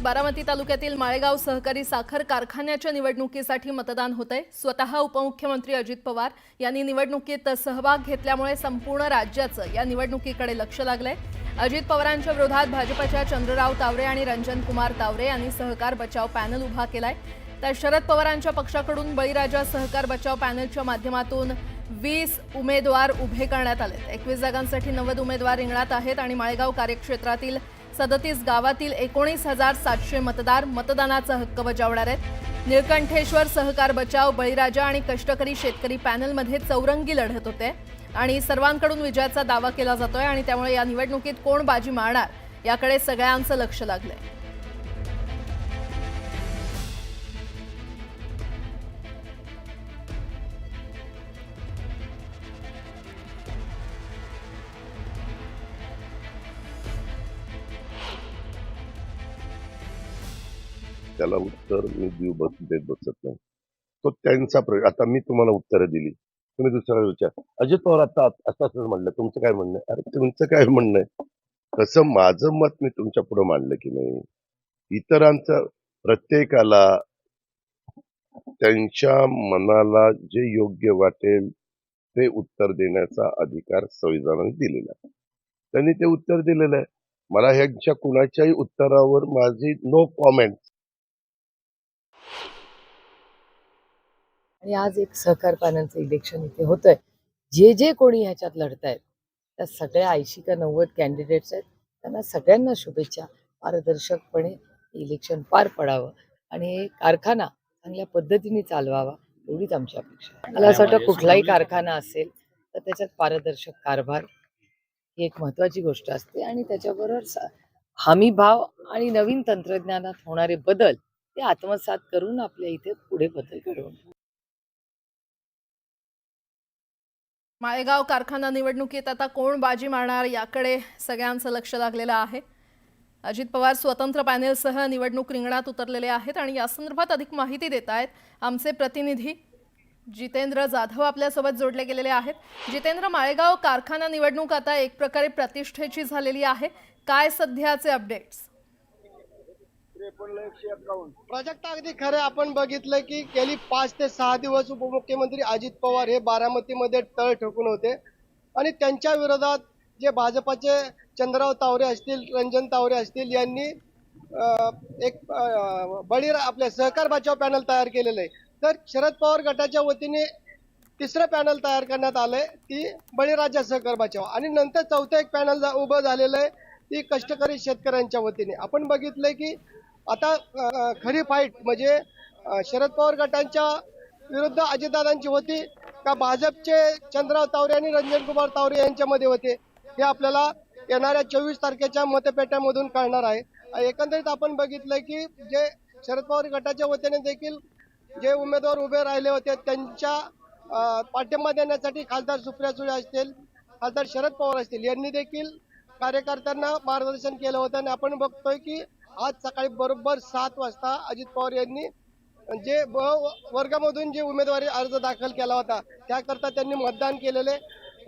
बारामती तालुक्यातील माळेगाव सहकारी साखर कारखान्याच्या निवडणुकीसाठी मतदान होतंय। स्वतः उपमुख्यमंत्री अजित पवार यांनी निवडणुकीत सहभाग घेतल्यामुळे संपूर्ण राज्याचं या निवडणुकीकडे लक्ष लागलंय। अजित पवारांच्या विरोधात भाजपच्या चंद्रराव तावरे आणि रंजन कुमार तावरे यांनी सहकार बचाव पॅनल उभा केलाय। तर शरद पवारांच्या पक्षाकडून बळीराजा सहकार बचाव पॅनलच्या माध्यमातून 20 उमेदवार उभे करण्यात आले। 21 जागांसाठी 90 उमेदवार रिंगणात आहेत आणि माळेगाव कार्यक्षेत्रातील 37 गावातील 19,700 मतदार मतदानाचा हक्क बजावणार आहेत। निळकंठेश्वर सहकार बचाव, बळीराजा आणि कष्टकरी शेतकरी पॅनलमध्ये चौरंगी लढत होते आणि सर्वांकडून विजयाचा दावा केला जातोय आणि त्यामुळे या निवडणुकीत कोण बाजी मारणार याकडे सगळ्यांचं लक्ष लागलंय। त्याला उत्तर मी देत बसत नाही। तो त्यांचा आता मी तुम्हाला उत्तर दिली, तुम्ही दुसरा विचार अजित पवार आता असं म्हणलं, तुमचं काय म्हणणं आहे? अरे तुमचं काय म्हणणं आहे? तसं माझं मत मी तुमच्या पुढे मांडलं की नाही? इतरांचं प्रत्येकाला त्यांच्या मनाला जे योग्य वाटेल ते उत्तर देण्याचा अधिकार संविधानाने दिलेला आहे। त्यांनी ते उत्तर दिलेलं आहे। मला ह्यांच्या कुणाच्याही उत्तरावर माझी नो कॉमेंट। आणि आज एक सहकार पॅनलचं इलेक्शन इथे होतंय। जे कोणी ह्याच्यात लढतायत त्या सगळ्या 80 का 90 कॅन्डिडेट्स आहेत, त्यांना सगळ्यांना शुभेच्छा। पारदर्शकपणे इलेक्शन पार पडावं आणि हे कारखाना चांगल्या पद्धतीने चालवावा एवढीच आमची अपेक्षा आहे। मला असं वाटतं कुठलाही कारखाना असेल तर त्याच्यात पारदर्शक कारभार ही एक महत्त्वाची गोष्ट असते आणि त्याच्याबरोबर हमी भाव आणि नवीन तंत्रज्ञानात होणारे बदल ते आत्मसात करून आपल्या इथे पुढे बदल घडवून माळेगाव कारखाना निवडणुकीत आता कोण बाजी मारणार याकडे सगळ्यांचं लक्ष लागलेलं आहे। अजित पवार स्वतंत्र पॅनेलसह निवडणूक रिंगणात उतरलेले आहेत आणि या संदर्भात अधिक माहिती देत आहेत आमचे प्रतिनिधी जितेंद्र जाधव आपल्यासोबत जोडले गेलेले आहेत। जितेंद्र, माळेगाव कारखाना निवडणूक आता एक प्रकारे प्रतिष्ठेची झालेली आहे, काय सध्याचे अपडेट्स? प्राजक्ता, अगदी खरं आपण बघितलं की गेली 5 ते 6 दिवस उपमुख्यमंत्री अजित पवार हे बारामतीमध्ये तळ ठोकून होते आणि त्यांच्या विरोधात जे भाजपाचे चंद्रराव तावरे असतील, रंजन तावरे असतील यांनी एक आपले सहकार बचाव पॅनल तयार केलेलं आहे। तर शरद पवार गटाच्या वतीने तिसरं पॅनल तयार करण्यात आलंय, ती बळीराजा सहकार बचाव, आणि नंतर चौथं एक पॅनल उभं झालेलं आहे, ती कष्टकरी शेतकऱ्यांच्या वतीने। आपण बघितलंय की आता खरी फाईट म्हणजे शरद पवार गटांच्या विरुद्ध अजितदादांची होती का भाजपचे चंद्रराव तावरे आणि रंजन कुमार तावरे यांच्यामध्ये होते, हे आपल्याला येणाऱ्या 24 तारखेच्या मतपेट्यामधून कळणार आहे। एकंदरीत आपण बघितलंय की जे शरद पवार गटाच्या वतीने देखील जे उमेदवार उभे राहिले होते त्यांच्या पाठिंबा देण्यासाठी खासदार सुप्रिया सुळे असतील, खासदार शरद पवार असतील यांनी देखील कार्यकर्त्यांना मार्गदर्शन केलं होतं। आणि आपण बघतोय की आज सकाळी बरोबर 7 वाजता अजित पवार यांनी जे वर्गामधून जे उमेदवारी अर्ज दाखल केला होता त्याकरता त्यांनी मतदान केलेले।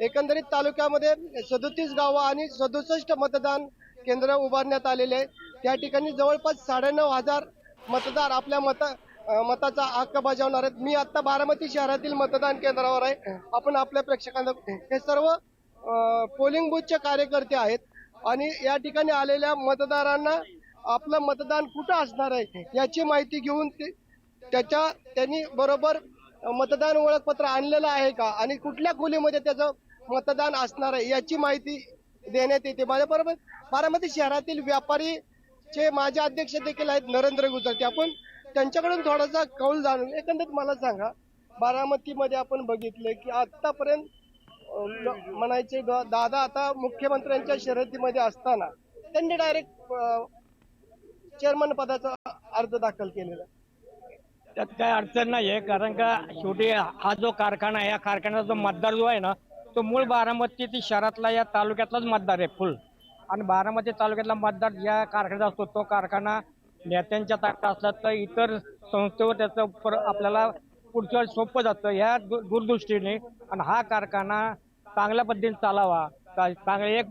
एकंदरीत तालुक्यामध्ये 37 गावं आणि 67 मतदान केंद्र उभारण्यात आलेले आहे। त्या ठिकाणी जवळपास 9,500 मतदार आपल्या मताचा हक्क बजावणार आहेत। मी आता बारामती शहरातील मतदान केंद्रावर आहे। आपण आपल्या प्रेक्षकांना, हे सर्व पोलिंग बूथचे कार्यकर्ते आहेत आणि या ठिकाणी आलेल्या मतदारांना आपलं मतदान कुठं असणार आहे याची माहिती घेऊन त्यांनी बरोबर मतदान ओळखपत्र आणलेलं आहे का आणि कुठल्या खोलीमध्ये त्याचं मतदान असणार आहे याची माहिती देण्यात येते। माझ्याबरोबर बारामती शहरातील व्यापारीचे माझे अध्यक्ष देखील आहेत, नरेंद्र गुजरते। आपण त्यांच्याकडून थोडासा कौल जाणून, एकंदरीत मला सांगा, बारामतीमध्ये आपण बघितलं की आतापर्यंत म्हणायचे दादा आता मुख्यमंत्र्यांच्या शर्यतीमध्ये असताना त्यांनी डायरेक्ट चेअरमन पदाचा अर्ज दाखल केलेला। त्यात काय अडचण नाहीये, कारण का शेवटी हा जो कारखाना आहे, या कारखान्याचा जो मतदार जो आहे ना तो मूळ बारामती शहरातला या तालुक्यातलाच मतदार आहे फुल। आणि बारामती तालुक्यातला मतदार या कारखान्यात असतो, तो कारखाना नेत्यांच्या ताकद असला तर इतर संस्थेवर त्याचं आपल्याला पुढच्या सोपं जातं ह्या दूरदृष्टीने। आणि हा कारखाना चांगल्या पद्धतीने चालावा, चांगले एक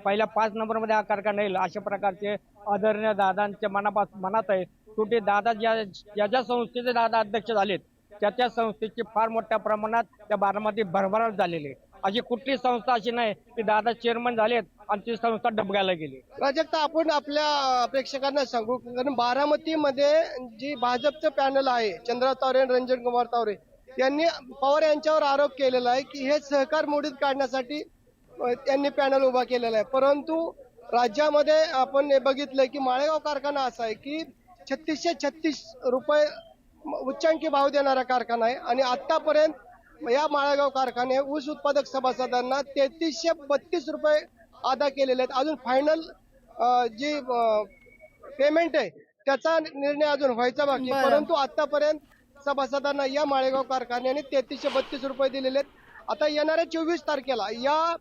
पहिल्या 5 नंबरमध्ये हा कारखाना येईल अशा प्रकारचे आदरणीय दादांच्या मनात आहे. शेवटी दादा ज्या संस्थेचे दादा अध्यक्ष झालेत त्या संस्थेची फार मोठ्या प्रमाणात त्या बारामती भरभराट झालेली आहे. अशी कुठली संस्था अशी नाही की दादा चेअरमन झालेत आणि ती संस्था डबघायला गेली. प्राजक्ता, आपण आपल्या प्रेक्षकांना सांगू, कारण बारामतीमध्ये जी भाजपचं पॅनल आहे, चंद्रा तावरे आणि रंजन कुमार तावरे यांनी पवार यांच्यावर आरोप केलेला आहे की हे सहकार मोडीत काढण्यासाठी त्यांनी पॅनल उभा केलेला आहे. परंतु राज्यामध्ये आपण हे बघितलंय की माळेगाव कारखाना असा आहे की 3636 रुपये उच्चांकी भाव देणारा कारखाना आहे आणि आतापर्यंत या माळेगाव कारखाने ऊस उत्पादक सभासदांना 3332 रुपये अदा केलेले आहेत. अजून फायनल जी पेमेंट आहे त्याचा निर्णय अजून व्हायचा बाकी आहे. बरं. परंतु आतापर्यंत सभासदांना या माळेगाव कारखान्याने 3332 रुपये दिलेले आहेत. आता येणाऱ्या 24 तारखेला या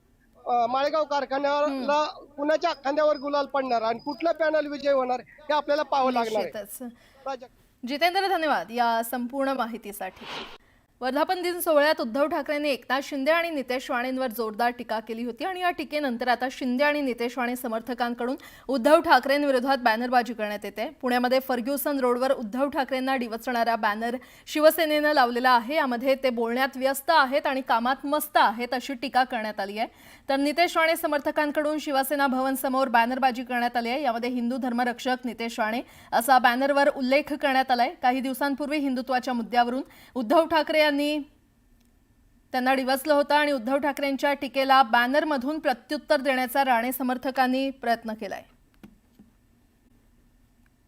माळेगाव कारखान्याला कुणाच्या खांद्यावर गुलाल पडणार आणि कुठला पॅनल विजय होणार हे आपल्याला पाहावं लागणार आहे. निश्चितच. प्राजक्ता. जितेंद्र, धन्यवाद या संपूर्ण माहितीसाठी. वर्धापन दिन सोहळ्यात उद्धव ठाकरेंनी एकनाथ शिंदे आणि नितेश राणेंवर जोरदार टीका केली होती आणि या टीकेनंतर आता शिंदे आणि नितेश राणे समर्थकांकडून उद्धव ठाकरेंविरोधात बॅनरबाजी करण्यात येते. पुण्यामध्ये फर्ग्युसन रोडवर उद्धव ठाकरेंना डिवचणारा बॅनर शिवसेनेनं लावलेला आहे. यामध्ये ते बोलण्यात व्यस्त आहेत आणि कामात मस्त आहेत अशी टीका करण्यात आली आहे. तर नितेश राणे समर्थकांकडून शिवसेना भवन समोर बॅनरबाजी करण्यात आली आहे. यामध्ये हिंदू धर्मरक्षक नितेश राणे असा बॅनरवर उल्लेख करण्यात आलाय. काही दिवसांपूर्वी हिंदुत्वाच्या मुद्द्यावरून उद्धव ठाकरे यांनी त्यांना डिवचलं होतं आणि उद्धव ठाकरेंच्या टीकेला बॅनरमधून प्रत्युत्तर देण्याचा राणे समर्थकांनी प्रयत्न केलाय.